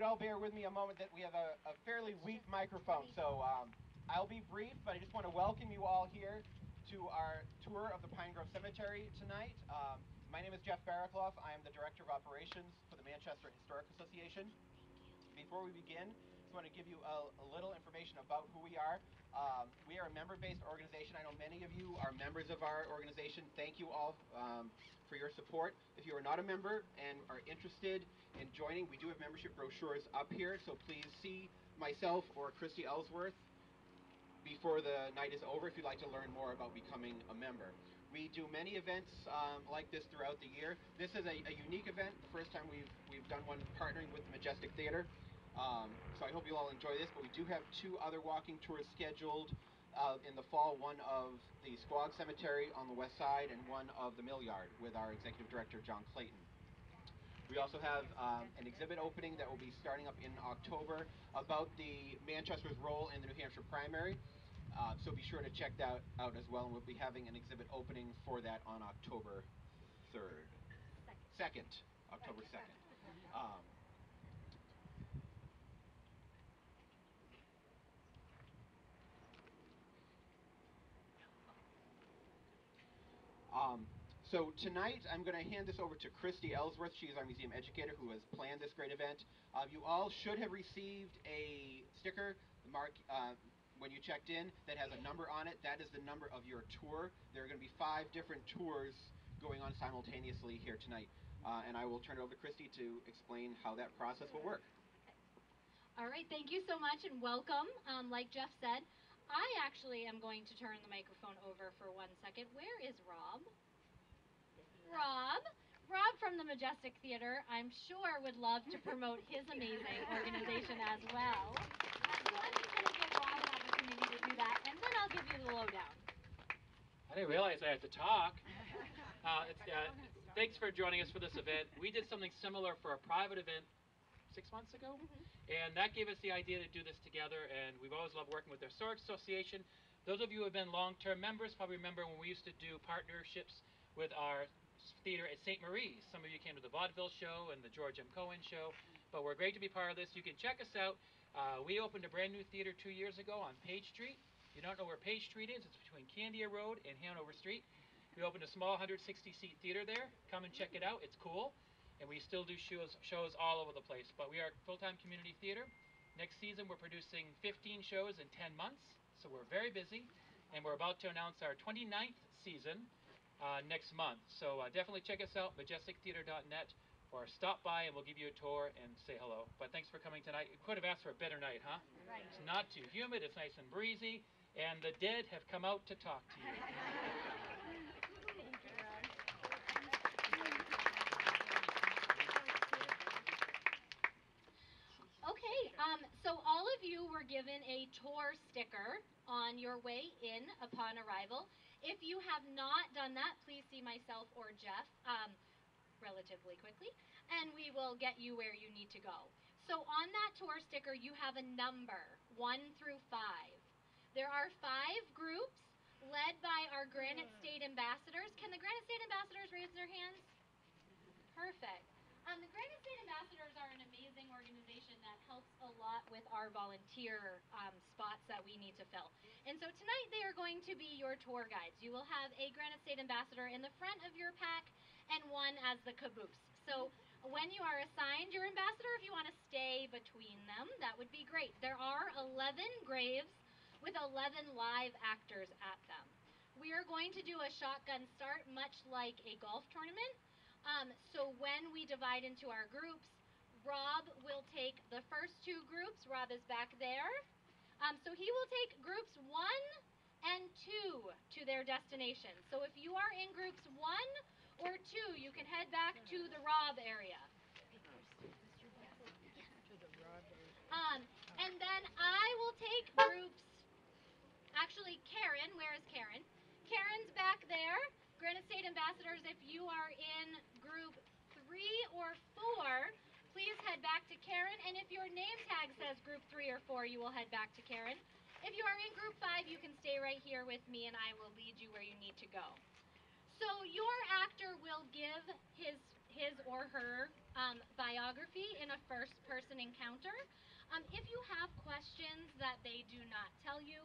all bear with me a moment that we have a fairly weak microphone. So I'll be brief, but I just want to welcome you all here to our tour of the Pine Grove Cemetery tonight. My name is Jeff Barraclough. I am the Director of Operations for the Manchester Historic Association. Before we begin, I just want to give you a little information about who we are. We are a member-based organization. I know many of you are members of our organization. Thank you all for your support. If you are not a member and are interested in joining, we do have membership brochures up here, so please see myself or Christy Ellsworth before the night is over if you'd like to learn more about becoming a member. We do many events like this throughout the year. This is a unique event, the first time we've done one partnering with the Majestic Theater. So I hope you all enjoy this, but we do have two other walking tours scheduled in the fall, one of the Squag Cemetery on the west side and one of the Millyard with our Executive Director, John Clayton. We also have an exhibit opening that will be starting up in October about the Manchester's role in the New Hampshire primary. So be sure to check that out as well, and we'll be having an exhibit opening for that on October 3rd. Second. October 2nd. So tonight I'm going to hand this over to Christy Ellsworth. She is our museum educator who has planned this great event. You all should have received a sticker, mark, when you checked in, that has a number on it. That is the number of your tour. There are going to be 5 different tours going on simultaneously here tonight. And I will turn it over to Christy to explain how that process will work. All right, thank you so much and welcome. Like Jeff said, I actually am going to turn the microphone over for 1 second. Where is Rob? Rob from the Majestic Theater, I'm sure would love to promote his amazing organization as well. So let me kind of give Rob an opportunity to do that, and then I'll give you the lowdown. I didn't realize I had to talk. Thanks for joining us for this event. We did something similar for a private event 6 months ago, and that gave us the idea to do this together, and we've always loved working with the Historic Association. Those of you who have been long-term members probably remember when we used to do partnerships with our theater at St. Marie's. Some of you came to the Vaudeville show and the George M. Cohen show, but we're great to be part of this. You can check us out. We opened a brand new theater 2 years ago on Page Street. If you don't know where Page Street is, it's between Candia Road and Hanover Street. We opened a small 160-seat theater there. Come and check it out. It's cool. And we still do shows all over the place. But we are full-time community theater. Next season, we're producing 15 shows in 10 months, so we're very busy. And we're about to announce our 29th season next month. So definitely check us out, majestictheater.net, or stop by and we'll give you a tour and say hello. But thanks for coming tonight. You could have asked for a better night, huh? Right. It's not too humid, it's nice and breezy, and the dead have come out to talk to you. Okay, so all of you were given a tour sticker on your way in upon arrival. If you have not done that, please see myself or Jeff relatively quickly, and we will get you where you need to go. So on that tour sticker, you have a number, 1 through 5. There are 5 groups led by our Granite State Ambassadors. Can the Granite State Ambassadors raise their hands? Perfect. The Granite State Ambassadors are an amazing organization that helps a lot with our volunteer spots that we need to fill. And so tonight they are going to be your tour guides. You will have a Granite State Ambassador in the front of your pack and one as the caboose. So when you are assigned your ambassador, if you want to stay between them, that would be great. There are 11 graves with 11 live actors at them. We are going to do a shotgun start, much like a golf tournament. So when we divide into our groups, Rob will take the first 2 groups. Rob is back there. So he will take groups 1 and 2 to their destination. So if you are in groups 1 or 2, you can head back to the Rob area. And then I will take groups, actually Karen, where is Karen? Karen's back there. Granite State Ambassadors, if you are in group 3 or 4, please head back to Karen. And if your name tag says group 3 or 4, you will head back to Karen. If you are in group 5, you can stay right here with me and I will lead you where you need to go. So your actor will give his his or her biography in a first-person encounter. If you have questions that they do not tell you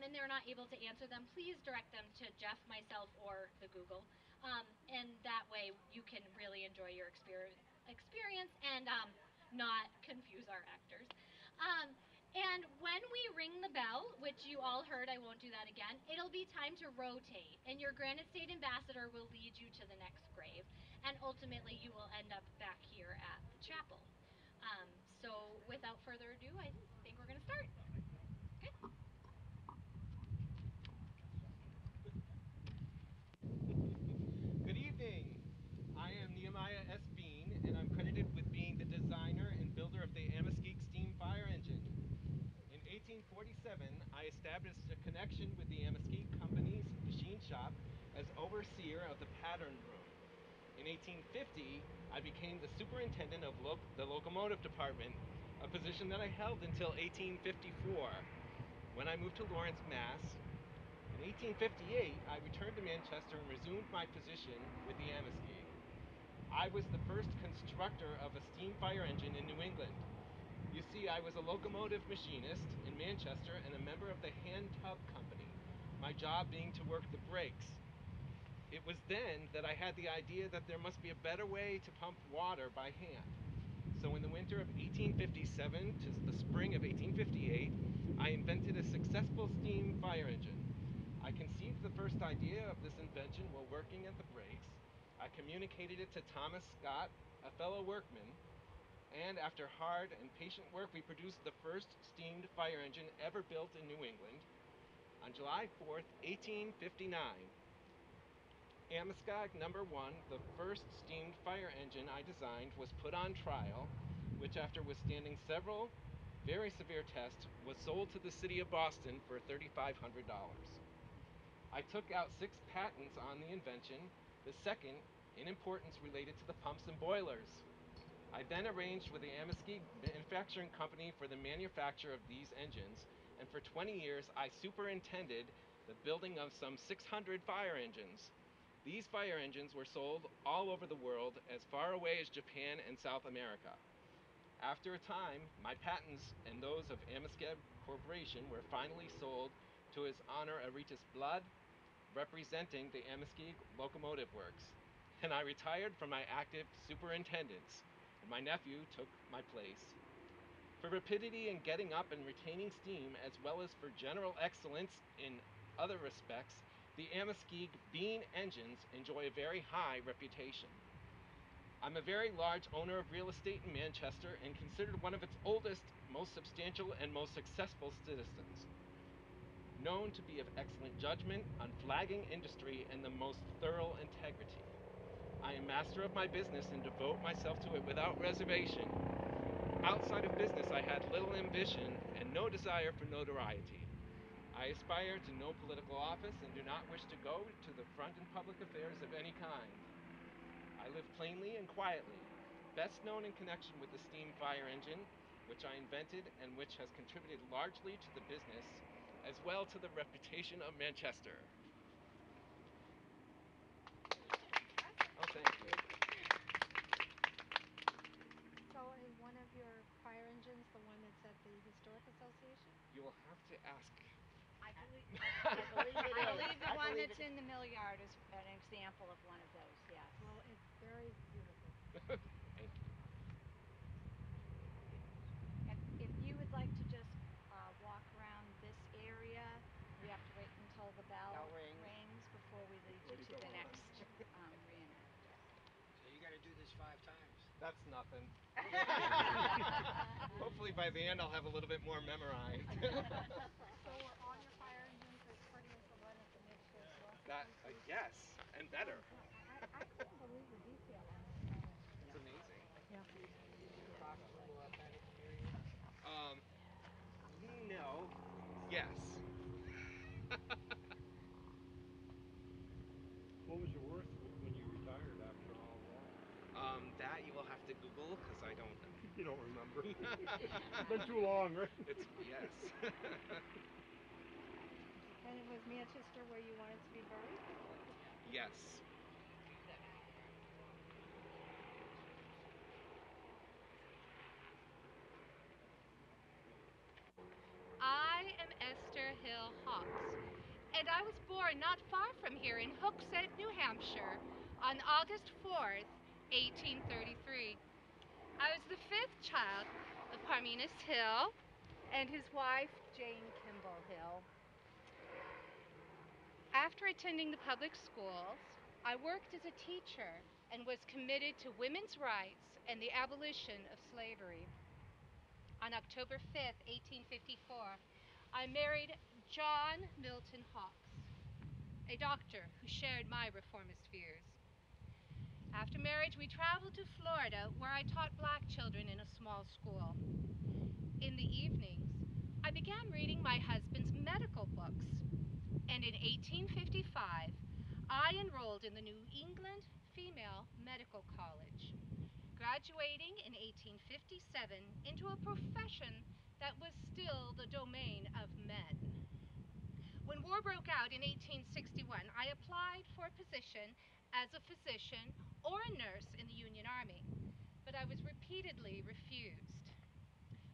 and they're not able to answer them, please direct them to Jeff, myself, or the Google. And that way you can really enjoy your experience and not confuse our actors. And when we ring the bell, which you all heard, I won't do that again, it'll be time to rotate, and your Granite State Ambassador will lead you to the next grave, and ultimately you will end up back here at the chapel. So without further ado, I think we're going to start. Okay. Good evening. I am Nehemiah S. Bean, and I'm credited with being the designer and builder of the Ameskeek steam fire engine. In 1847, I established a connection with the Ameskeek Company's machine shop as overseer of the pattern room. In 1850, I became the superintendent of the locomotive department, a position that I held until 1854, when I moved to Lawrence, Mass. In 1858, I returned to Manchester and resumed my position with the Ameskeek. I was the first constructor of a steam fire engine in New England. You see, I was a locomotive machinist in Manchester and a member of the hand tub company, my job being to work the brakes. It was then that I had the idea that there must be a better way to pump water by hand. So in the winter of 1857 to the spring of 1858, I invented a successful steam fire engine. I conceived the first idea of this invention while working at the brakes. I communicated it to Thomas Scott, a fellow workman, and after hard and patient work, we produced the first steamed fire engine ever built in New England on July 4th, 1859. Ameskeek No. 1, the first steamed fire engine I designed, was put on trial, which after withstanding several very severe tests, was sold to the city of Boston for $3,500. I took out 6 patents on the invention, the second in importance related to the pumps and boilers. I then arranged with the Ameskeek Manufacturing Company for the manufacture of these engines, and for 20 years I superintended the building of some 600 fire engines. These fire engines were sold all over the world, as far away as Japan and South America. After a time, my patents and those of Ameskeek Corporation were finally sold to His Honor Emeritus Blood, representing the Ameskeek Locomotive Works, and I retired from my active superintendence, and my nephew took my place. For rapidity in getting up and retaining steam, as well as for general excellence in other respects, the Ameskeek Bean engines enjoy a very high reputation. I'm a very large owner of real estate in Manchester and considered one of its oldest, most substantial, and most successful citizens. Known to be of excellent judgment, unflagging industry, and the most thorough integrity. I am master of my business and devote myself to it without reservation. Outside of business, I had little ambition and no desire for notoriety. I aspire to no political office and do not wish to go to the front in public affairs of any kind. I live plainly and quietly, best known in connection with the steam fire engine, which I invented and which has contributed largely to the business, as well to the reputation of Manchester. Oh, thank you. So is one of your fire engines the one that's at the Historic Association? You will have to ask. I believe the one believe that's it. in the Millyard is an example of one of those, yes. Well, it's very beautiful. Thank you. If you would like to just walk around this area, we have to wait until the bell Bell rings. rings before we lead you to the next reenactor. So you got to do this 5 times. That's nothing. Hopefully by the end I'll have a little bit more memorized. So are all your fire engines as pretty as the one at the That, yes, and better. I couldn't believe the detail on that fire engine. It's amazing. Yeah. Talk to that experience. No. Yes. What was your worth when you retired after all that? That you will have to Google because I don't know. You don't remember. It's been too long, right? It's yes. And it was Manchester where you wanted to be buried? Yes. Hill, Hawks. And I was born not far from here in Hooksett, New Hampshire, on August 4th, 1833. I was the fifth child of Parmenas Hill and his wife, Jane Kimball Hill. After attending the public schools, I worked as a teacher and was committed to women's rights and the abolition of slavery. On October 5th, 1854, I married John Milton Hawks, a doctor who shared my reformist views. After marriage, we traveled to Florida, where I taught black children in a small school. In the evenings, I began reading my husband's medical books, and in 1855, I enrolled in the New England Female Medical College, graduating in 1857 into a profession that was still the domain of men. When war broke out in 1861, I applied for a position as a physician or a nurse in the Union Army, but I was repeatedly refused.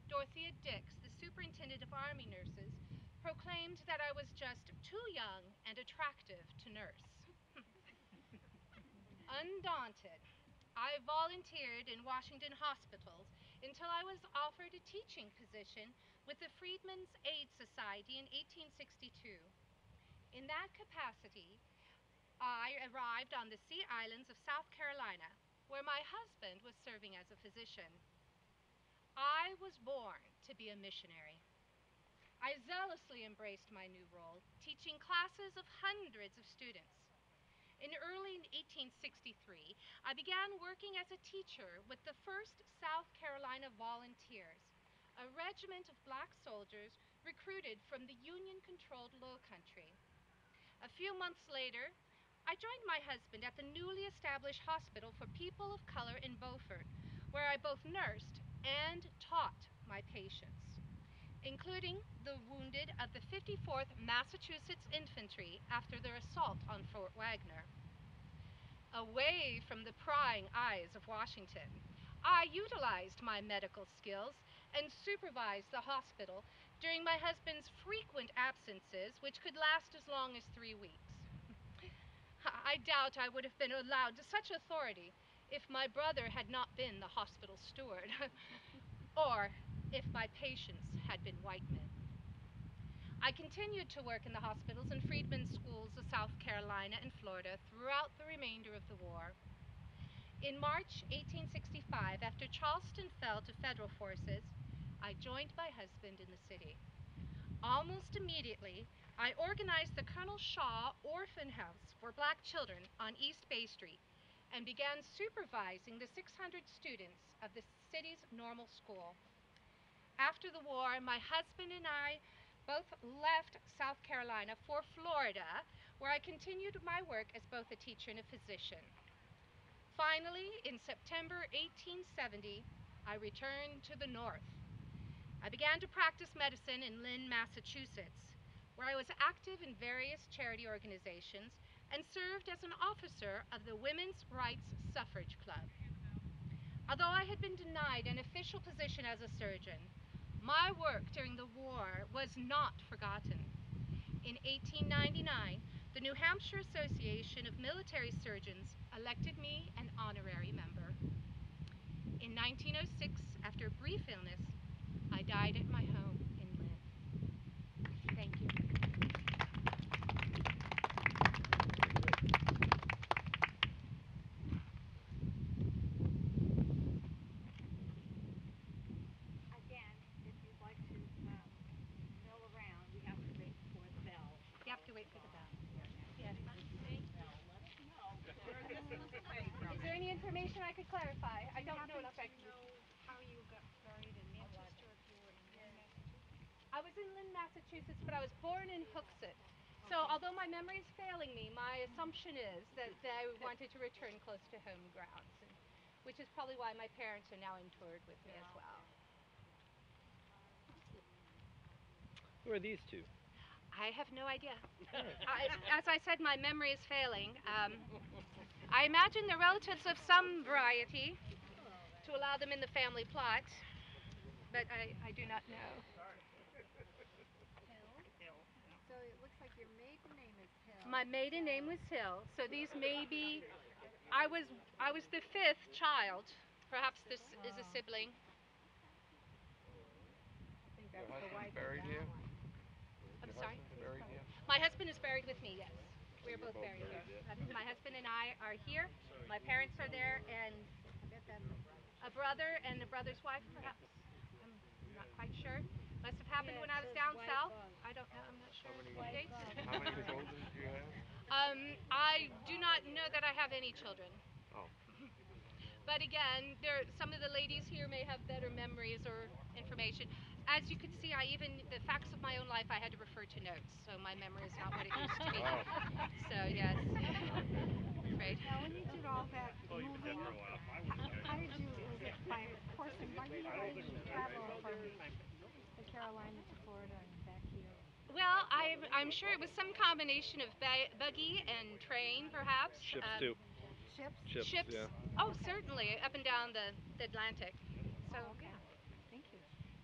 Dorothea Dix, the superintendent of Army nurses, proclaimed that I was just too young and attractive to nurse. Undaunted, I volunteered in Washington hospitals until I was offered a teaching position with the Freedmen's Aid Society in 1862. In that capacity, I arrived on the Sea Islands of South Carolina, where my husband was serving as a physician. I was born to be a missionary. I zealously embraced my new role, teaching classes of hundreds of students. In early 1863, I began working as a teacher with the 1st South Carolina Volunteers, a regiment of black soldiers recruited from the Union-controlled Low Country. A few months later, I joined my husband at the newly established hospital for people of color in Beaufort, where I both nursed and taught my patients, including the wounded of the 54th Massachusetts Infantry after their assault on Fort Wagner. Away from the prying eyes of Washington, I utilized my medical skills and supervised the hospital during my husband's frequent absences, which could last as long as 3 weeks. I doubt I would have been allowed such authority if my brother had not been the hospital steward, or if my patients had been white men. I continued to work in the hospitals and freedmen's schools of South Carolina and Florida throughout the remainder of the war. In March 1865, after Charleston fell to federal forces, I joined my husband in the city. Almost immediately, I organized the Colonel Shaw Orphan House for black children on East Bay Street and began supervising the 600 students of the city's normal school. After the war, my husband and I both left South Carolina for Florida, where I continued my work as both a teacher and a physician. Finally, in September 1870, I returned to the North. I began to practice medicine in Lynn, Massachusetts, where I was active in various charity organizations and served as an officer of the Women's Rights Suffrage Club. Although I had been denied an official position as a surgeon, my work during the war was not forgotten. In 1899, the New Hampshire Association of Military Surgeons elected me an honorary member. In 1906, after a brief illness, I died at my home in Lynn. Thank you. Again, if you'd like to mill around, we have to wait for the bell. You have to wait for the bell. Yes. Is there any information I could clarify? I don't know enough. How you got started in Millyard, or if you were in Lynn, Massachusetts? I was in Lynn, Massachusetts, but I was born in Hooksett. So although my memory is failing me, my assumption is that I wanted to return close to home grounds, which is probably why my parents are now interred with me as well. Who are these two? I have no idea. As I said, my memory is failing. I imagine they're relatives of some variety to allow them in the family plot, but I do not know. My maiden name was Hill, so these may be. I was the fifth child. Perhaps this is a sibling. I think Your that's the husband's wife buried of here? I'm Your sorry? husband's buried here? My husband is buried with me, yes. We are You're both both buried buried, here. yeah. My husband and I are here. My parents are there, and I bet that's a brother and a brother's wife, perhaps. I'm not quite sure. Must have happened when I was down south. I don't know. I'm not sure the dates. How many children do you have? I do not know that I have any children. Oh. But again, some of the ladies here may have better memories or information. As you can see, the facts of my own life, I had to refer to notes, so my memory is not what it used to be. Wow. So yes, I'm afraid. Now, when you did all that Oh, you've been moving, there for a while. I was how did you, was it by horse and buggy, or did you travel from the Carolinas to Florida and back here? Well, I'm sure it was some combination of buggy and train, perhaps. Ships too. Ships? Ships, yeah. Oh, certainly, up and down the Atlantic. So, Oh, okay. yeah. Thank you.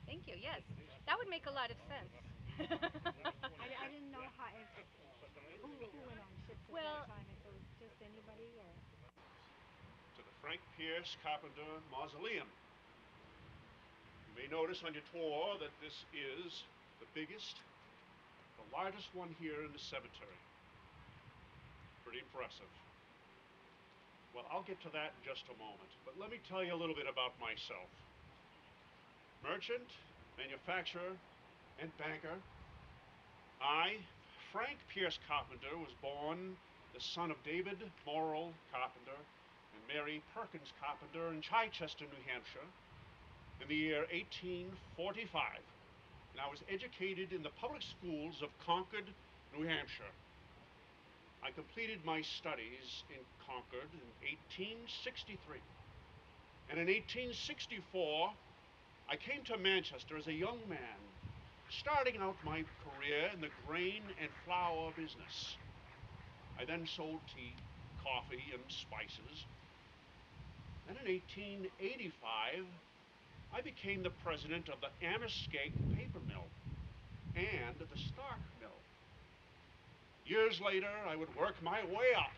Thank you. Yes, that would make a lot of sense. I didn't know who went on ships at Well- that time, if it was just anybody or. To the Frank Pierce Carpenter Mausoleum. You may notice on your tour that this is the biggest, the largest one here in the cemetery. Pretty impressive. Well, I'll get to that in just a moment, but let me tell you a little bit about myself. Merchant, manufacturer, and banker. I, Frank Pierce Carpenter, was born the son of David Morrill Carpenter and Mary Perkins Carpenter in Chichester, New Hampshire, in the year 1845. And I was educated in the public schools of Concord, New Hampshire. I completed my studies in Concord in 1863. And in 1864, I came to Manchester as a young man, starting out my career in the grain and flour business. I then sold tea, coffee, and spices. And in 1885, I became the president of the Amherstgate Paper Mill and the Stark Mill. Years later, I would work my way up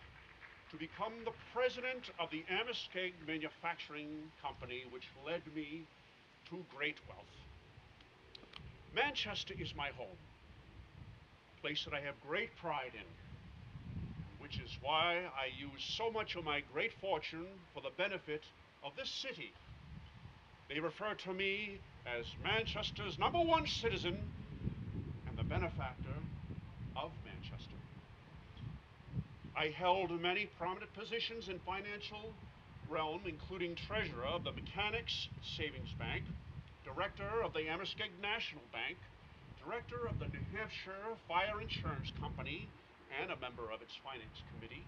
to become the president of the Amherstgate Manufacturing Company, which led me to great wealth. Manchester is my home, a place that I have great pride in, which is why I use so much of my great fortune for the benefit of this city. They refer to me as Manchester's #1 citizen and the benefactor of Manchester. I held many prominent positions in financial realm, including treasurer of the Mechanics Savings Bank, director of the Amherstgate National Bank, director of the New Hampshire Fire Insurance Company, and a member of its finance committee,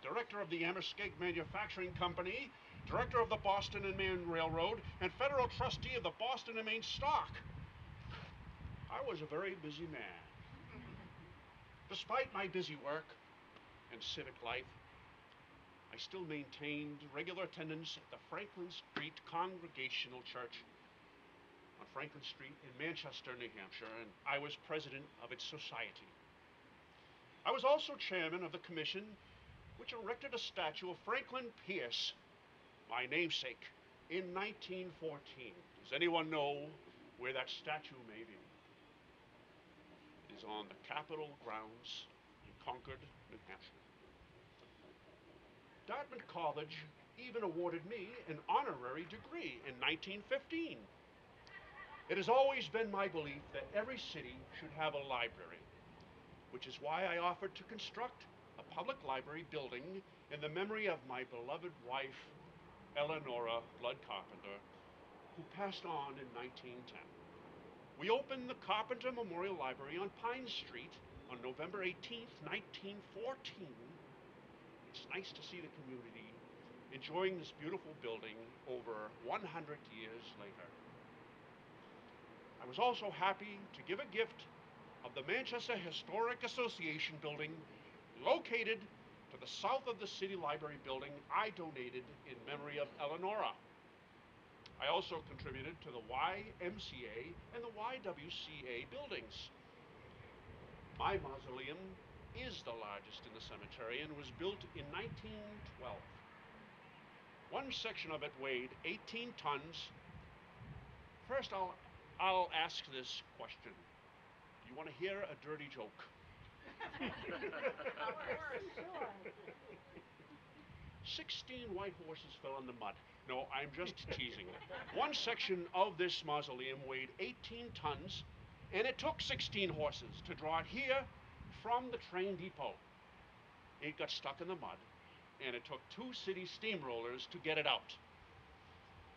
director of the Amherstgate Manufacturing Company, director of the Boston and Maine Railroad, and federal trustee of the Boston and Maine Stock. I was a very busy man. Despite my busy work and civic life, I still maintained regular attendance at the Franklin Street Congregational Church on Franklin Street in Manchester, New Hampshire, and I was president of its society. I was also chairman of the commission which erected a statue of Franklin Pierce, my namesake, in 1914. Does anyone know where that statue may be? It is on the Capitol grounds in Concord, New Hampshire. Dartmouth College even awarded me an honorary degree in 1915. It has always been my belief that every city should have a library, which is why I offered to construct a public library building in the memory of my beloved wife, Eleanora Blood Carpenter, who passed on in 1910. We opened the Carpenter Memorial Library on Pine Street on November 18th, 1914. It's nice to see the community enjoying this beautiful building over 100 years later. I was also happy to give a gift of the Manchester Historic Association building located to the south of the City Library building I donated in memory of Eleanora. I also contributed to the YMCA and the YWCA buildings. My mausoleum is the largest in the cemetery and was built in 1912. One section of it weighed 18 tons. First, I'll ask this question. Do you want to hear a dirty joke? Sure. 16 white horses fell in the mud. No, I'm just teasing. One section of this mausoleum weighed 18 tons, and it took 16 horses to draw it here from the train depot. It got stuck in the mud, and it took 2 city steamrollers to get it out.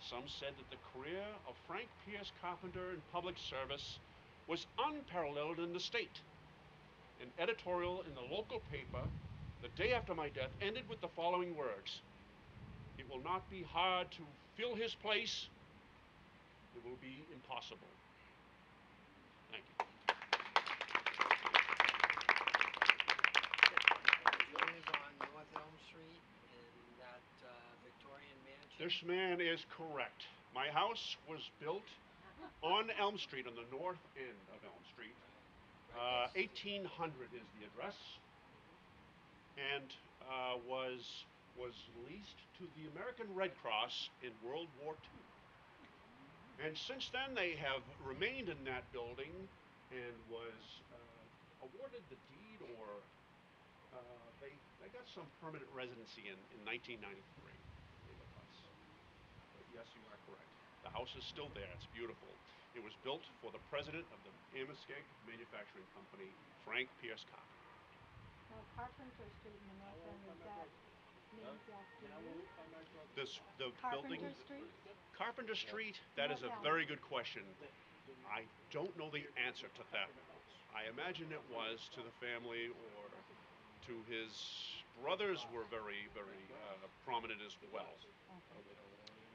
Some said that the career of Frank Pierce Carpenter in public service was unparalleled in the state. An editorial in the local paper the day after my death ended with the following words: "It will not be hard to fill his place. It will be impossible." Thank you. You live on North Elm Street in that Victorian mansion? This man is correct. My house was built on Elm Street, on the north end of Elm Street. 1800 is the address, and was leased to the American Red Cross in World War II. And since then, they have remained in that building and was awarded the deed, or they got some permanent residency in 1993. But yes, you are correct. The house is still there. It's beautiful. It was built for the president of the Amoskeag Manufacturing Company, Frank Pierce Carpenter. Now, Carpenter Street in the north end, is that named after you? The Carpenter building, Street? Carpenter Street, that is a very good question. I don't know the answer to that. I imagine it was to the family, or to his brothers were very, very prominent as well.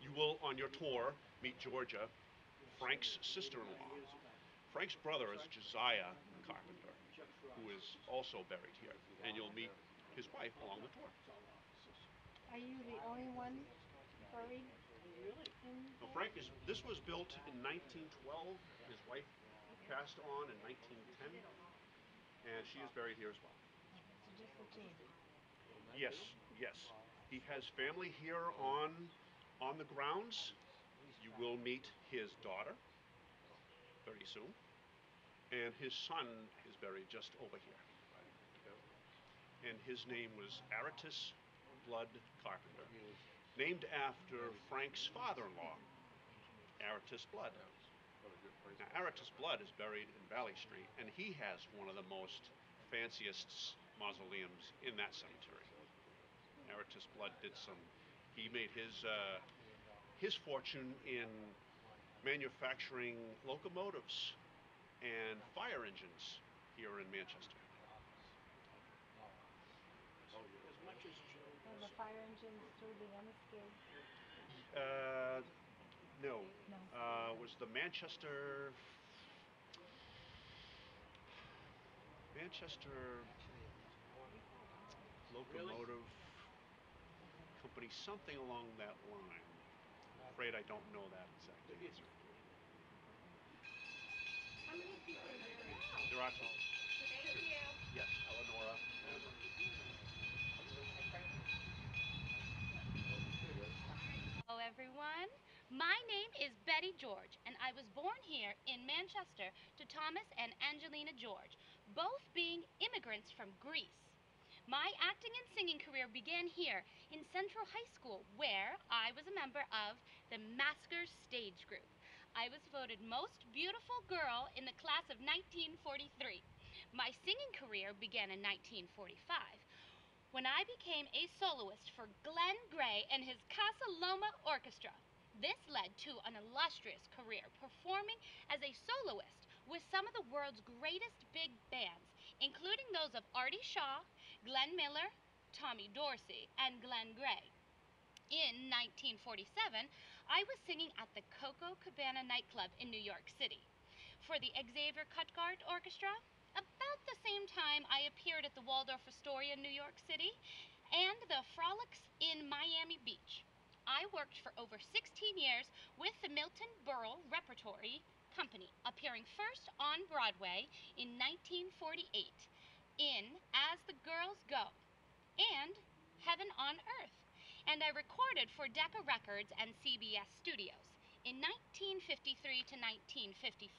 You will, on your tour, meet Georgia, Frank's sister-in-law. Frank's brother is Josiah Carpenter, who is also buried here, and you'll meet his wife along the tour. Are you the only one buried in Now, there? this was built in 1912. His wife passed on in 1910, and she is buried here as well. So just the two. Yes, yes. He has family here on the grounds. You will meet his daughter very soon, and his son is buried just over here. And his name was Aratus Blood Carpenter, named after Frank's father-in-law, Aratus Blood. Now, Aratus Blood is buried in Valley Street, and he has one of the most fanciest mausoleums in that cemetery. Aratus Blood he made his fortune in manufacturing locomotives and fire engines here in Manchester. And the fire engines through the Amoskeag? No. No. Was the Manchester locomotive company, something along that line. I'm afraid I don't know that exact answer. How many people are there now? There are two. Thank you. Yes, Eleonora. Hello, everyone. My name is Betty George, and I was born here in Manchester to Thomas and Angelina George, both being immigrants from Greece. My acting and singing career began here in Central High School, where I was a member of the Maskers stage group. I was voted most beautiful girl in the class of 1943. My singing career began in 1945 when I became a soloist for Glenn Gray and his Casa Loma Orchestra. This led to an illustrious career performing as a soloist with some of the world's greatest big bands, including those of Artie Shaw, Glenn Miller, Tommy Dorsey, and Glenn Gray. In 1947, I was singing at the Coco Cabana nightclub in New York City. For the Xavier Cutgard Orchestra, about the same time I appeared at the Waldorf Astoria in New York City and the Frolics in Miami Beach. I worked for over 16 years with the Milton Berle Repertory Company, appearing first on Broadway in 1948 as Girls Go and Heaven on Earth, and I recorded for Decca Records and CBS Studios. In 1953 to 1954,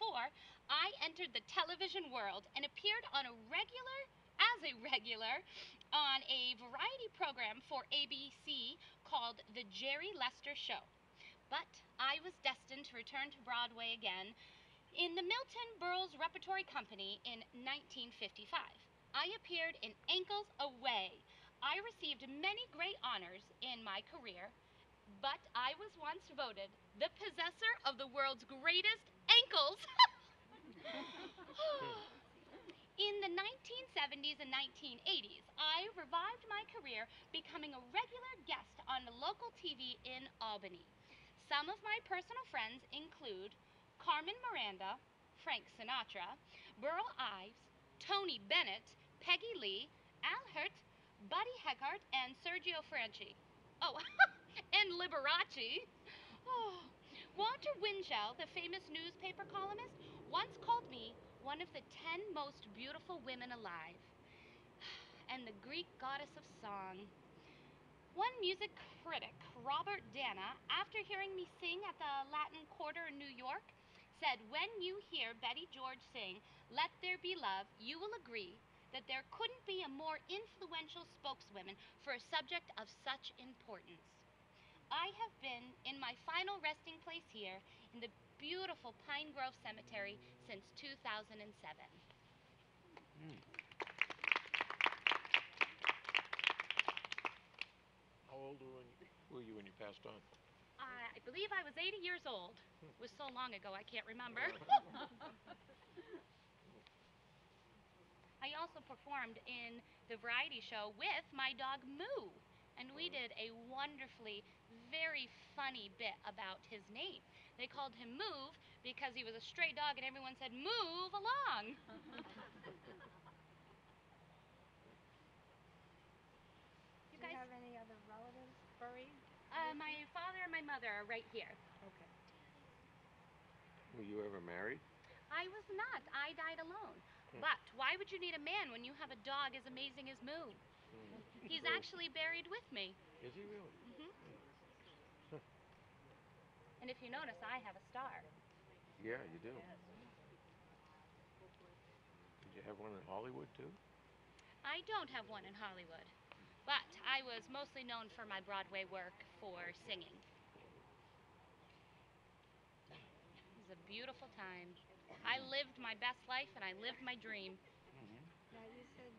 I entered the television world and appeared as a regular, on a variety program for ABC called The Jerry Lester Show. But I was destined to return to Broadway again in the Milton Berle's Repertory Company in 1955. I appeared in Ankles Away. I received many great honors in my career, but I was once voted the possessor of the world's greatest ankles. In the 1970s and 1980s, I revived my career becoming a regular guest on local TV in Albany. Some of my personal friends include Carmen Miranda, Frank Sinatra, Burl Ives, Tony Bennett, Peggy Lee, Al Hirt, Buddy Haggard, and Sergio Franchi. Oh, and Liberace. Oh. Walter Winchell, the famous newspaper columnist, once called me one of the 10 most beautiful women alive, and the Greek goddess of song. One music critic, Robert Dana, after hearing me sing at the Latin Quarter in New York, said, when you hear Betty George sing Let There Be Love, you will agree that there couldn't be a more influential spokeswoman for a subject of such importance. I have been in my final resting place here in the beautiful Pine Grove Cemetery since 2007. How old were you when you passed on? I believe I was 80 years old. It was so long ago I can't remember. I also performed in the variety show with my dog Moo, and we did a wonderfully, very funny bit about his name. They called him Move because he was a stray dog and everyone said, move along. Do you have any other relatives buried? My father and my mother are right here. Okay. Were you ever married? I was not. I died alone. But why would you need a man when you have a dog as amazing as Moo? He's actually buried with me. Is he really? And if you notice, I have a star. Yeah, you do. Did you have one in Hollywood, too? I don't have one in Hollywood, but I was mostly known for my Broadway work for singing. It was a beautiful time. I lived my best life and I lived my dream. Now you said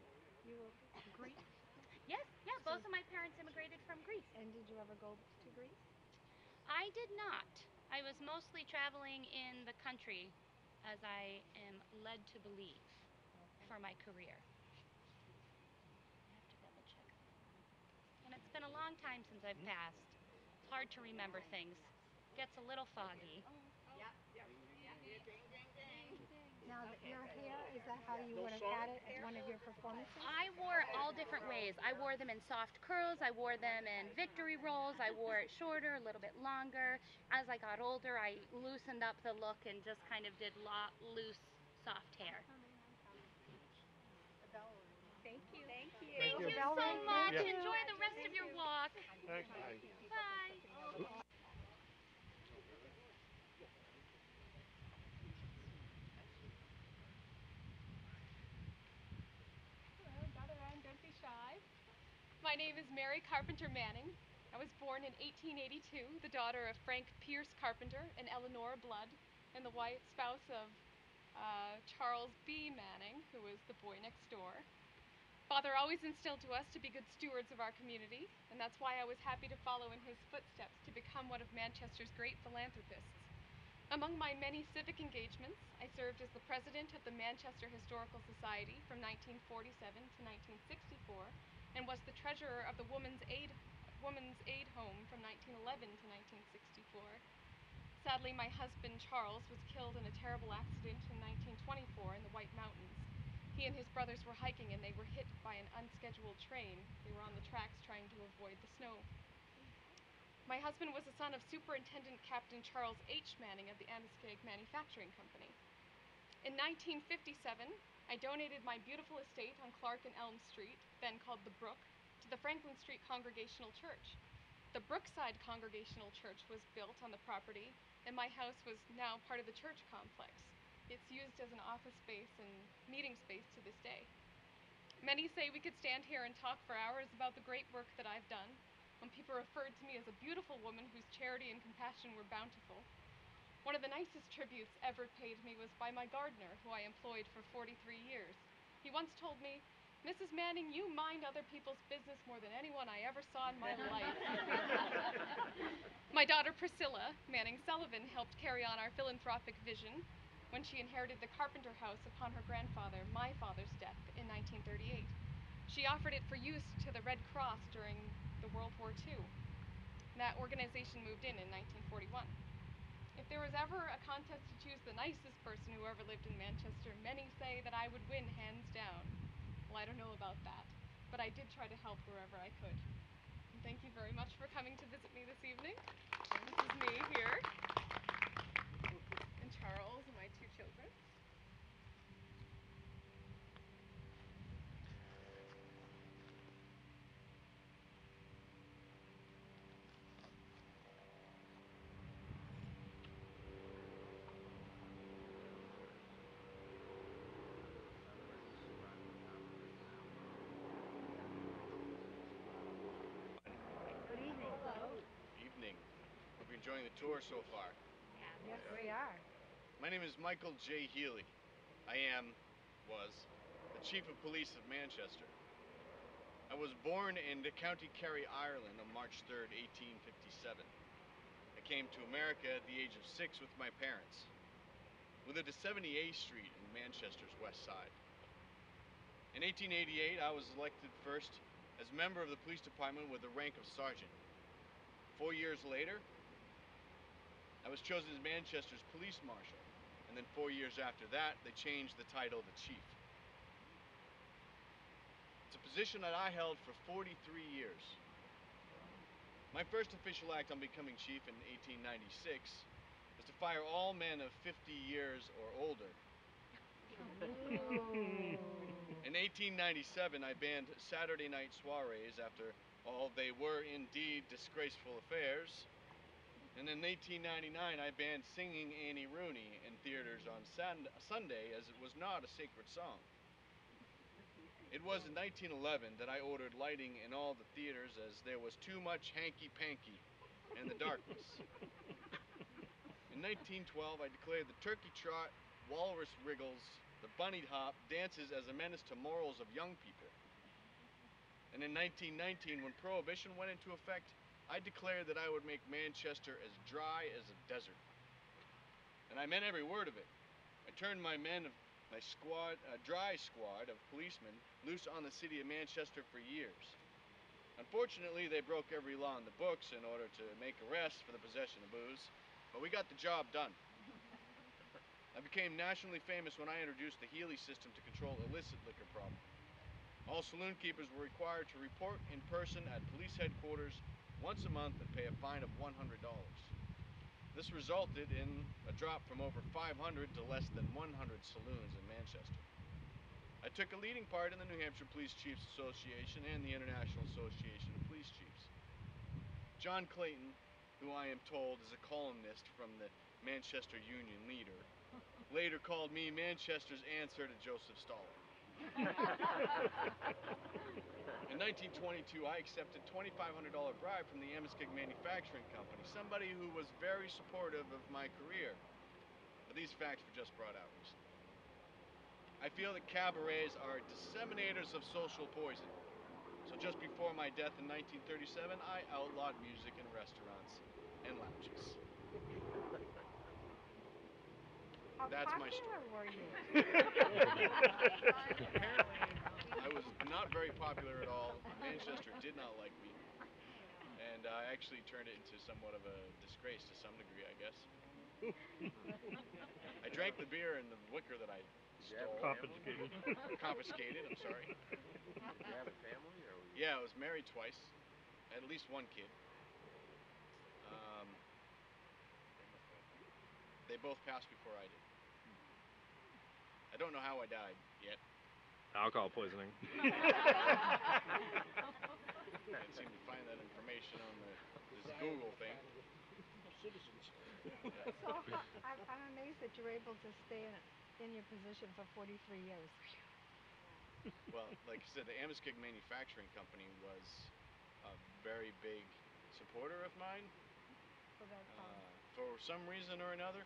you were Greek? Yes, both of my parents immigrated from Greece. And did you ever go to Greece? I did not. I was mostly traveling in the country, as I am led to believe, for my career. I have to double check. And it's been a long time since I've passed. It's hard to remember things. Gets a little foggy. Now, your hair, is that how you would have had it at one of your performances? I wore it all different ways. I wore them in soft curls. I wore them in victory rolls. I wore it shorter, a little bit longer. As I got older, I loosened up the look and just kind of did loose, soft hair. Thank you. Thank you. Thank you so much. Enjoy the rest of your walk. Thanks. Bye. My name is Mary Carpenter Manning. I was born in 1882, the daughter of Frank Pierce Carpenter and Eleanor Blood, and the wife spouse of Charles B. Manning, who was the boy next door. Father always instilled to us to be good stewards of our community, and that's why I was happy to follow in his footsteps to become one of Manchester's great philanthropists. Among my many civic engagements, I served as the president of the Manchester Historical Society from 1947 to 1964, and was the treasurer of the Women's Aid Home from 1911 to 1964. Sadly, my husband Charles was killed in a terrible accident in 1924 in the White Mountains. He and his brothers were hiking and they were hit by an unscheduled train. They were on the tracks trying to avoid the snow. My husband was the son of Superintendent Captain Charles H. Manning of the Amoskeag Manufacturing Company. In 1957, I donated my beautiful estate on Clark and Elm Street, then called the Brook, to the Franklin Street Congregational Church. The Brookside Congregational Church was built on the property, and my house was now part of the church complex. It's used as an office space and meeting space to this day. Many say we could stand here and talk for hours about the great work that I've done, when people referred to me as a beautiful woman whose charity and compassion were bountiful. One of the nicest tributes ever paid me was by my gardener, who I employed for 43 years. He once told me, "Mrs. Manning, you mind other people's business more than anyone I ever saw in my life." My daughter Priscilla Manning Sullivan helped carry on our philanthropic vision when she inherited the Carpenter House upon her grandfather, my father's death, in 1938. She offered it for use to the Red Cross during the World War II. That organization moved in 1941. If there was ever a contest to choose the nicest person who ever lived in Manchester, many say that I would win hands down. Well, I don't know about that, but I did try to help wherever I could. And thank you very much for coming to visit me this evening. And this is me here, and Charles and my two children. Enjoying the tour so far. Yes, we are. My name is Michael J. Healy. I was the Chief of Police of Manchester. I was born in County Kerry, Ireland on March 3rd, 1857. I came to America at the age of 6 with my parents. We lived at 78th Street in Manchester's west side. In 1888, I was elected first as member of the police department with the rank of sergeant. 4 years later, I was chosen as Manchester's police marshal, and then 4 years after that, they changed the title to chief. It's a position that I held for 43 years. My first official act on becoming chief in 1896 was to fire all men of 50 years or older. In 1897, I banned Saturday night soirees after all they were indeed disgraceful affairs. And in 1899, I banned singing Annie Rooney in theaters on Sunday, as it was not a sacred song. It was in 1911 that I ordered lighting in all the theaters, as there was too much hanky-panky in the darkness. In 1912, I declared the turkey trot, walrus wriggles, the bunny hop dances as a menace to morals of young people. And in 1919, when Prohibition went into effect, I declared that I would make Manchester as dry as a desert. And I meant every word of it. I turned my dry squad of policemen loose on the city of Manchester for years. Unfortunately, they broke every law in the books in order to make arrests for the possession of booze, but we got the job done. I became nationally famous when I introduced the Healy system to control illicit liquor problem. All saloon keepers were required to report in person at police headquarters once a month and pay a fine of $100. This resulted in a drop from over 500 to less than 100 saloons in Manchester. I took a leading part in the New Hampshire Police Chiefs Association and the International Association of Police Chiefs. John Clayton, who I am told is a columnist from the Manchester Union Leader, later called me Manchester's answer to Joseph Stalin. In 1922, I accepted a $2,500 bribe from the Amoskeag Manufacturing Company, somebody who was very supportive of my career. But these facts were just brought out recently. I feel that cabarets are disseminators of social poison. So just before my death in 1937, I outlawed music in restaurants and lounges. That's my story. Were you? Apparently, I was not very popular at all. Manchester did not like me. And I actually turned it into somewhat of a disgrace to some degree, I guess. I drank the beer and the liquor that I stole. Confiscated, I'm sorry. Did you have a family? Or were you... Yeah, I was married twice. I had at least one kid. They both passed before I did. I don't know how I died. yet. Alcohol poisoning. Can't seem to find that information on this Google thing. Citizens. So I'm amazed that you're able to stay in your position for 43 years. Well, like I said, the Amoskeag Manufacturing Company was a very big supporter of mine for some reason or another.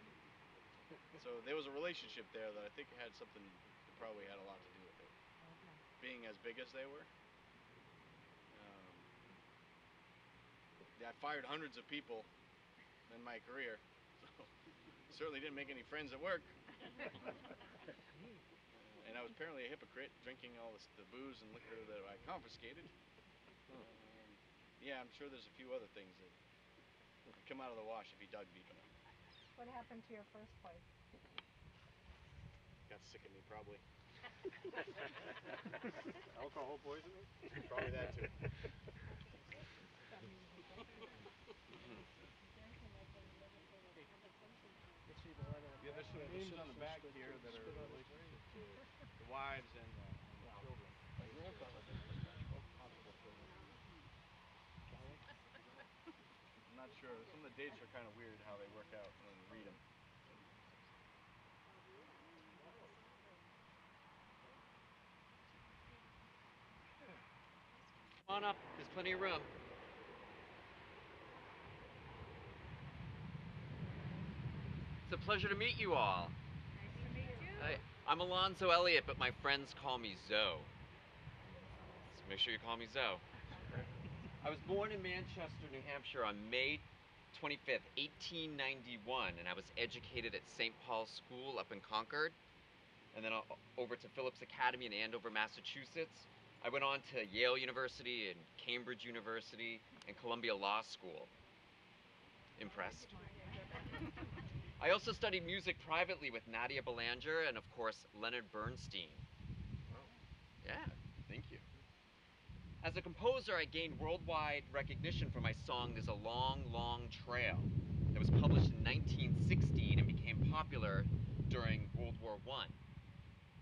So there was a relationship there that I think had something that probably had a lot to do with it. Okay. Being as big as they were. Yeah, I fired hundreds of people in my career, so certainly didn't make any friends at work. And I was apparently a hypocrite, drinking all the booze and liquor that I confiscated. Yeah, I'm sure there's a few other things that would come out of the wash if he dug deep enough. What happened to your first place? Got sick of me, probably. Alcohol poisoning? Probably that too. Yeah, there's some names on the back here that are related to the wives and the children. I'm not sure. Some of the dates are kind of weird how they work out when you read them. Come on up. There's plenty of room. It's a pleasure to meet you all. Nice to meet you. I'm Alonzo Elliott, but my friends call me Zoe. So make sure you call me Zoe. I was born in Manchester, New Hampshire on May 25th, 1891, and I was educated at St. Paul's School up in Concord, and then over to Phillips Academy in Andover, Massachusetts. I went on to Yale University and Cambridge University and Columbia Law School. Impressed? I also studied music privately with Nadia Boulanger and, of course, Leonard Bernstein. Yeah, thank you. As a composer, I gained worldwide recognition for my song There's a Long, Long Trail that was published in 1916 and became popular during World War I.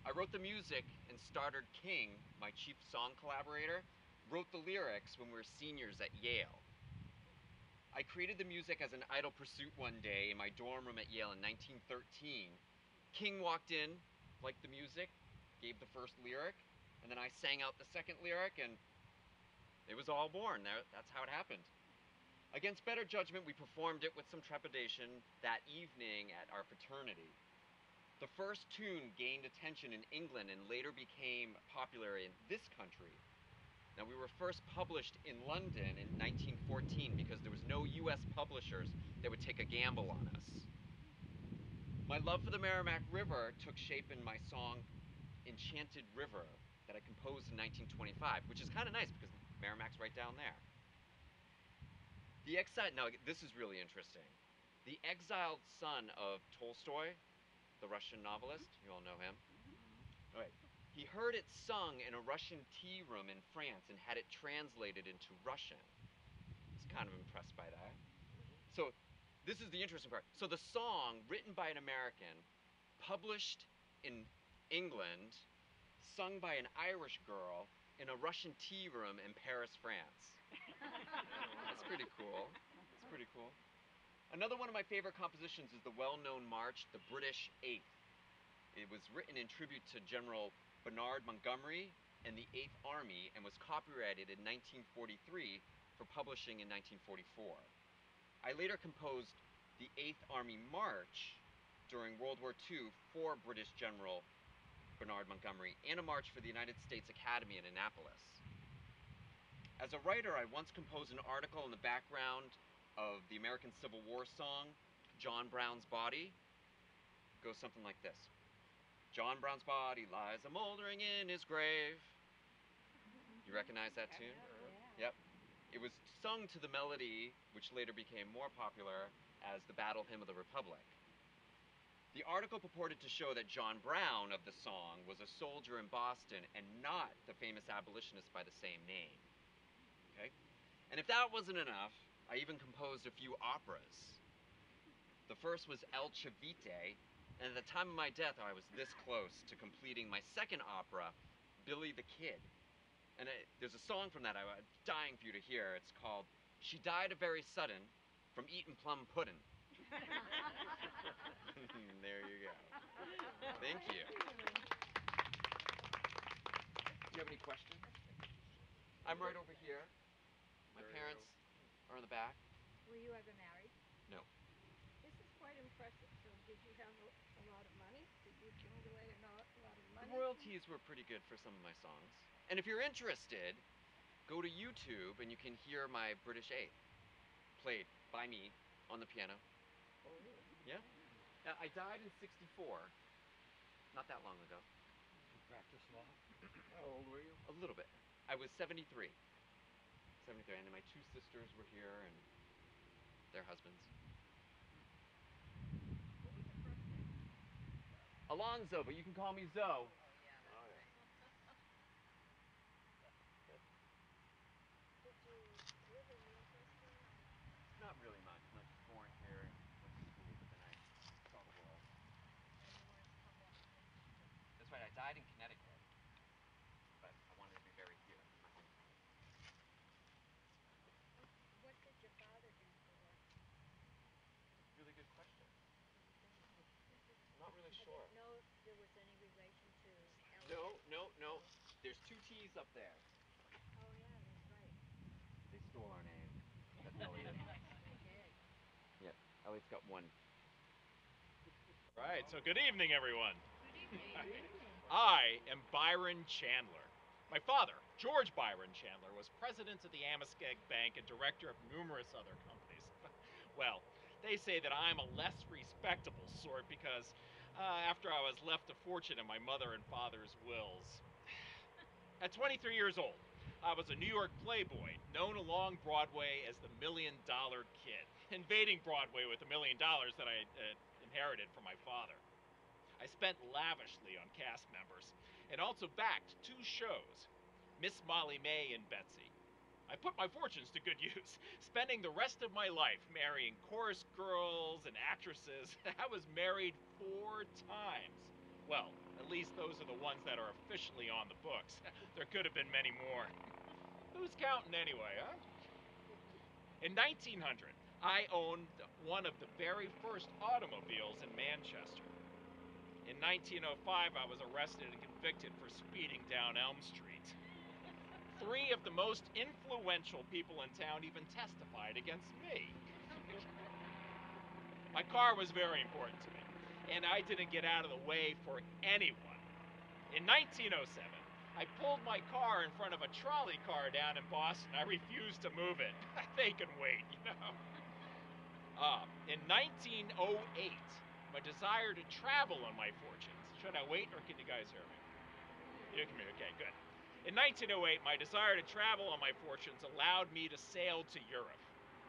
I wrote the music, and Stoddard King, my chief song collaborator, wrote the lyrics when we were seniors at Yale. I created the music as an idle pursuit one day in my dorm room at Yale in 1913. King walked in, liked the music, gave the first lyric, and then I sang out the second lyric, and it was all born. That's how it happened. Against better judgment, we performed it with some trepidation that evening at our fraternity. The first tune gained attention in England and later became popular in this country. Now, we were first published in London in 1914 because there was no US publishers that would take a gamble on us. My love for the Merrimack River took shape in my song Enchanted River that I composed in 1925, which is kind of nice because Merrimack's right down there. Now, this is really interesting. The exiled son of Tolstoy, the Russian novelist, you all know him. All right. He heard it sung in a Russian tea room in France and had it translated into Russian. He's kind of impressed by that. So this is the interesting part. So the song, written by an American, published in England, sung by an Irish girl in a Russian tea room in Paris, France. That's pretty cool. That's pretty cool. Another one of my favorite compositions is the well-known march, The British Eighth. It was written in tribute to General Bernard Montgomery and the Eighth Army and was copyrighted in 1943 for publishing in 1944. I later composed the Eighth Army March during World War II for British General Bernard Montgomery and a march for the United States Academy in Annapolis. As a writer, I once composed an article in the background of the American Civil War song, John Brown's Body. It goes something like this. John Brown's body lies a-moldering in his grave. You recognize that tune? Yep. It was sung to the melody, which later became more popular as the Battle Hymn of the Republic. The article purported to show that John Brown of the song was a soldier in Boston and not the famous abolitionist by the same name. Okay? And if that wasn't enough, I even composed a few operas. The first was El Chavite, And at the time of my death, I was this close to completing my second opera, Billy the Kid. And there's a song from that I'm dying for you to hear. It's called She Died a Very Sudden from Eatin' Plum Puddin'. There you go. Thank you. Do you have any questions? I'm right over here. My parents are in the back. Were you ever married? No. This is quite impressive. So did you have a lot of money? Did you accumulate a lot of The money? royalties were pretty good for some of my songs. And if you're interested, go to YouTube and you can hear my British Eighth played by me on the piano. Oh, really? Yeah. I died in '64, not that long ago. Did you practice law? How old were you? A little bit. I was 73. 73, and then my two sisters were here and their husbands. What was your first name? Alonzo, but you can call me Zoe. Did you live in Manchester or not? Not really much. I was born here and went to school, but then I saw the world. And you wanted to come back to Manchester? That's right, I died in Connecticut, but I wanted to be buried here, my hometown. What did your father do for work? Really good question. I'm not really I sure. didn't know if there was any relation to No, Elliot. no. There's two T's up there. Oh yeah, that's right. They stole our name. That's Elliot. They did. Yep, Elliot's got one. Right, so good evening, everyone. Good evening. I am Byron Chandler. My father, George Byron Chandler, was president of the Amoskeag Bank and director of numerous other companies. Well, they say that I'm a less respectable sort because after I was left a fortune in my mother and father's wills. At 23 years old, I was a New York playboy, known along Broadway as the $1 Million Kid, invading Broadway with $1 million that I inherited from my father. I spent lavishly on cast members and also backed two shows, Miss Molly May and Betsy. I put my fortunes to good use, spending the rest of my life marrying chorus girls and actresses. I was married 4 times. Well, at least those are the ones that are officially on the books. There could have been many more. Who's counting anyway, huh? In 1900, I owned one of the very first automobiles in Manchester. In 1905, I was arrested and convicted for speeding down Elm Street. 3 of the most influential people in town even testified against me. My car was very important to me, and I didn't get out of the way for anyone. In 1907, I pulled my car in front of a trolley car down in Boston. I refused to move it. They can wait, you know. In 1908, my desire to travel on my fortunes. Should I wait, or can you guys hear me? You can hear me, okay, good. In 1908, my desire to travel on my fortunes allowed me to sail to Europe.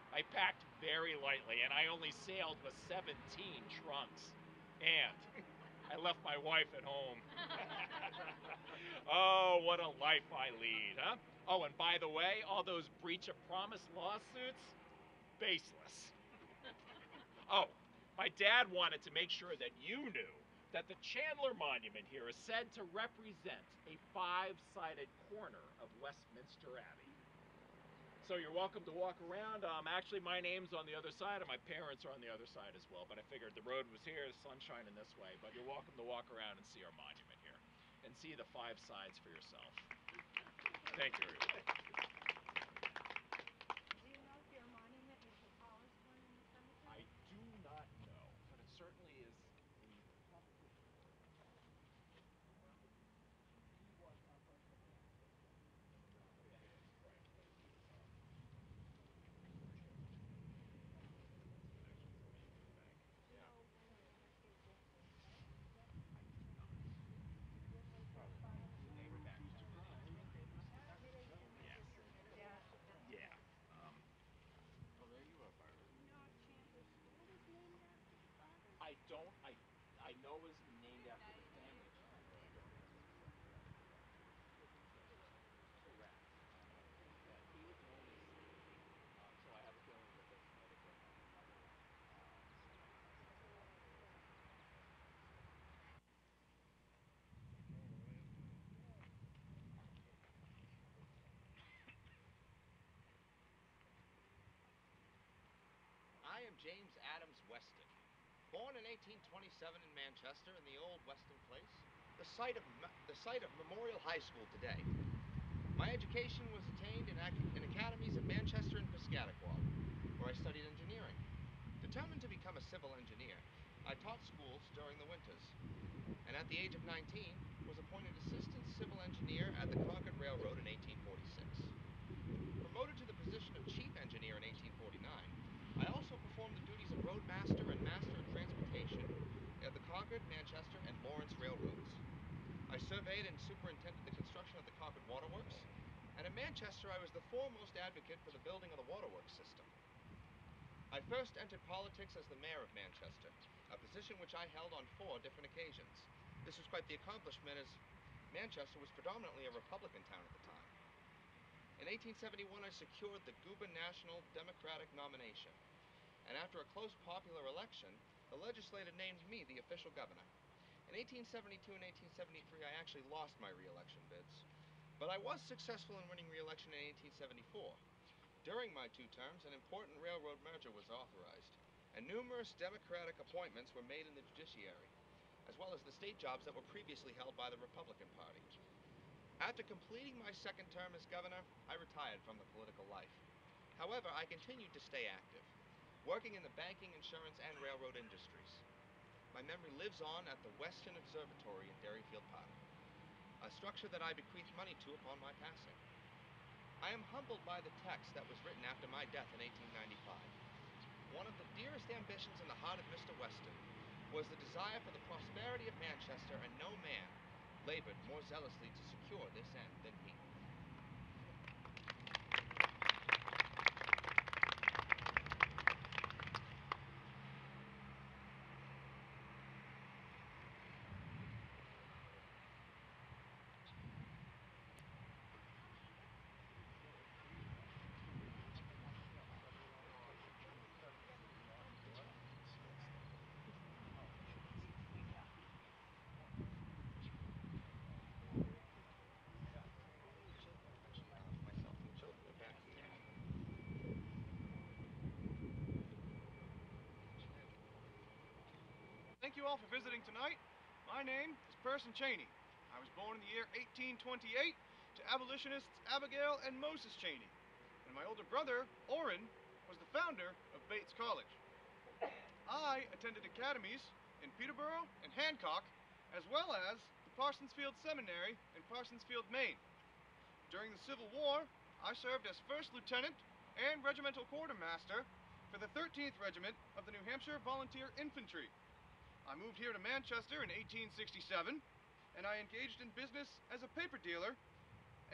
I packed very lightly, and I only sailed with 17 trunks. And I left my wife at home. Oh, what a life I lead, huh? Oh, and by the way, all those breach of promise lawsuits, baseless. Oh, my dad wanted to make sure that you knew that the Chandler Monument here is said to represent a 5-sided corner of Westminster Abbey. So you're welcome to walk around. Actually, my name's on the other side, and my parents are on the other side as well. But I figured the road was here, the sun's shining this way. But you're welcome to walk around and see our monument here, and see the 5 sides for yourself. Thank you, everybody. Do you know if your monument is the tallest one in the cemetery? I do not know, but it certainly is in the competition. He was our first bank, but then Frank later was Do you know when his death was caused? I do not. Was there a fire? They were back to Relation yes. to James Adams Weston, born in 1827 in Manchester in the old Weston Place, the site of Memorial High School today. My education was attained in academies at Manchester and Piscataqua, where I studied engineering. Determined to become a civil engineer, I taught schools during the winters, and at the age of 19 was appointed assistant civil engineer at the Concord Railroad in 1846. Promoted to the position of chief engineer in 1849, I also performed the duties of roadmaster and master of transportation at the Concord, Manchester, and Lawrence Railroads. I surveyed and superintended the construction of the Concord Waterworks, and in Manchester I was the foremost advocate for the building of the waterworks system. I first entered politics as the mayor of Manchester, a position which I held on 4 different occasions. This was quite the accomplishment, as Manchester was predominantly a Republican town at the time. In 1871, I secured the Guban National Democratic nomination, and after a close popular election, the legislature named me the official governor. In 1872 and 1873, I actually lost my re-election bids, but I was successful in winning re-election in 1874. During my 2 terms, an important railroad merger was authorized, and numerous Democratic appointments were made in the judiciary, as well as the state jobs that were previously held by the Republican Party. After completing my 2nd term as governor, I retired from the political life. However, I continued to stay active, working in the banking, insurance, and railroad industries. My memory lives on at the Weston Observatory in Derryfield Park, a structure that I bequeathed money to upon my passing. I am humbled by the text that was written after my death in 1895. One of the dearest ambitions in the heart of Mr. Weston was the desire for the prosperity of Manchester, and no man labored more zealously to secure this end than he. Thank you all for visiting tonight. My name is Person Cheney. I was born in the year 1828 to abolitionists Abigail and Moses Cheney. And my older brother, Orrin, was the founder of Bates College. I attended academies in Peterborough and Hancock, as well as the Parsonsfield Seminary in Parsonsfield, Maine. During the Civil War, I served as First Lieutenant and Regimental Quartermaster for the 13th Regiment of the New Hampshire Volunteer Infantry. I moved here to Manchester in 1867, and I engaged in business as a paper dealer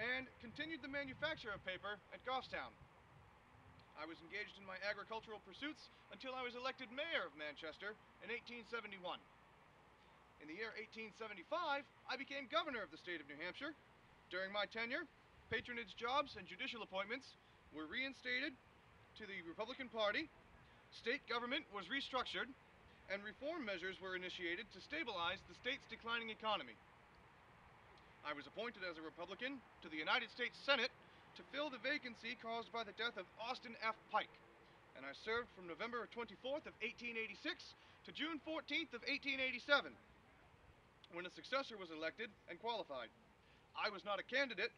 and continued the manufacture of paper at Goffstown. I was engaged in my agricultural pursuits until I was elected mayor of Manchester in 1871. In the year 1875, I became governor of the state of New Hampshire. During my tenure, patronage jobs and judicial appointments were reinstated to the Republican Party, state government was restructured, and reform measures were initiated to stabilize the state's declining economy. I was appointed as a Republican to the United States Senate to fill the vacancy caused by the death of Austin F. Pike, and I served from November 24th of 1886 to June 14th of 1887, when a successor was elected and qualified. I was not a candidate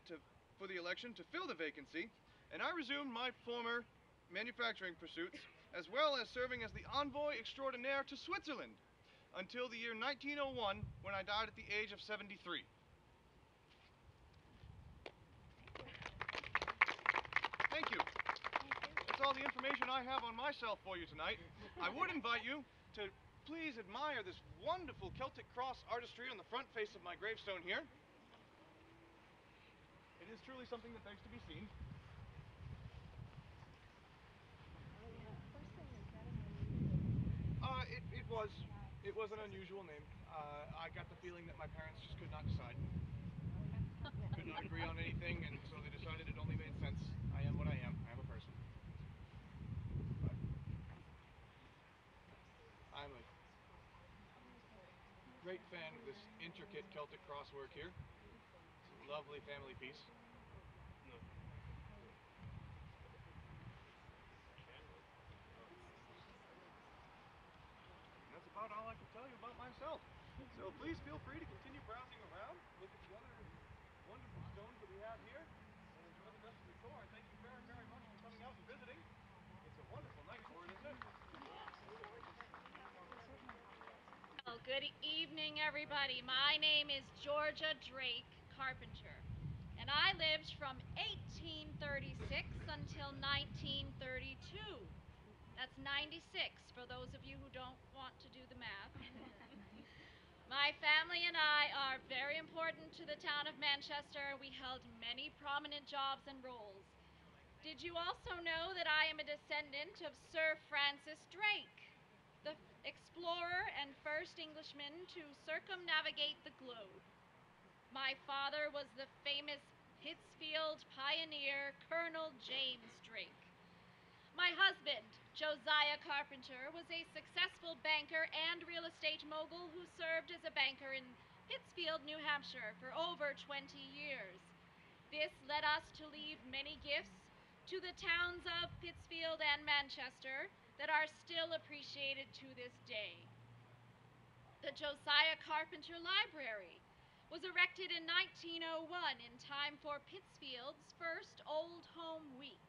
for the election to fill the vacancy, and I resumed my former manufacturing pursuits, as well as serving as the envoy extraordinaire to Switzerland until the year 1901, when I died at the age of 73. Thank you. That's all the information I have on myself for you tonight. I would invite you to please admire this wonderful Celtic cross artistry on the front face of my gravestone here. It is truly something that begs to be seen. It was an unusual name. I got the feeling that my parents just could not decide. Could not agree on anything, and so they decided it only made sense. I am what I am. I am a person. But I'm a great fan of this intricate Celtic cross work here. It's a lovely family piece. So please feel free to continue browsing around, look at the other wonderful stones that we have here, and enjoy the rest of the tour. Thank you very, very much for coming out and visiting. It's a wonderful night for it, isn't it? Well, good evening, everybody. My name is Georgia Drake Carpenter, and I lived from 1836 until 1932. That's 96 for those of you who don't want to do the math. My family and I are very important to the town of Manchester. We held many prominent jobs and roles. Did you also know that I am a descendant of Sir Francis Drake, the explorer and first Englishman to circumnavigate the globe? My father was the famous Pittsfield pioneer, Colonel James Drake. My husband, Josiah Carpenter, was a successful banker and real estate mogul who served as a banker in Pittsfield, New Hampshire for over 20 years. This led us to leave many gifts to the towns of Pittsfield and Manchester that are still appreciated to this day. The Josiah Carpenter Library was erected in 1901 in time for Pittsfield's first Old Home Week.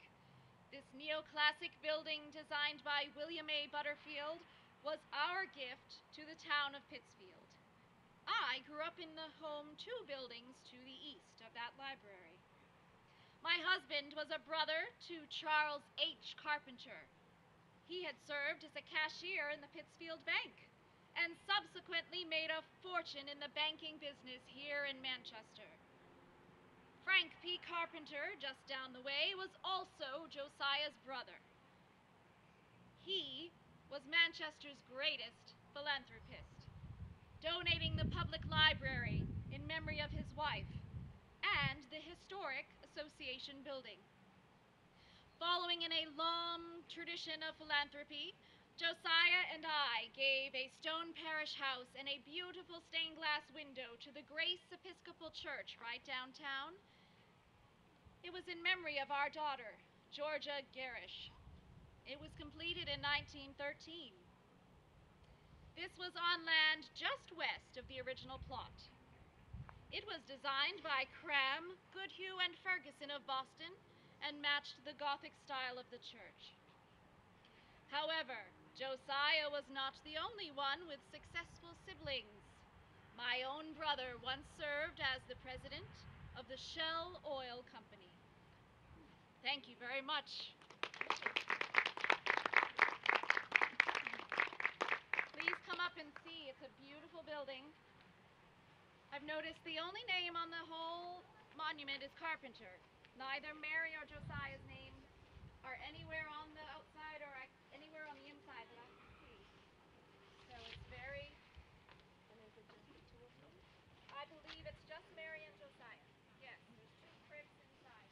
This neoclassic building, designed by William A. Butterfield, was our gift to the town of Pittsfield. I grew up in the home 2 buildings to the east of that library. My husband was a brother to Charles H. Carpenter. He had served as a cashier in the Pittsfield Bank and subsequently made a fortune in the banking business here in Manchester. Frank P. Carpenter, just down the way, was also Josiah's brother. He was Manchester's greatest philanthropist, donating the public library in memory of his wife and the historic association building. Following in a long tradition of philanthropy, Josiah and I gave a stone parish house and a beautiful stained glass window to the Grace Episcopal Church right downtown. It was in memory of our daughter, Georgia Garish. It was completed in 1913. This was on land just west of the original plot. It was designed by Cram, Goodhue, and Ferguson of Boston and matched the Gothic style of the church. However, Josiah was not the only one with successful siblings. My own brother once served as the president of the Shell Oil Company. Thank you very much. Please come up and see. It's a beautiful building. I've noticed the only name on the whole monument is Carpenter. Neither Mary or Josiah's name are anywhere on the outside or anywhere on the inside that I can see. So it's very... And is it just the 2 of them? I believe it's just Mary and Josiah. Yes, there's 2 cribs inside.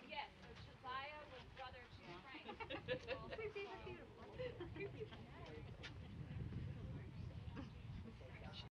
Yes, so Josiah was brother to Frank.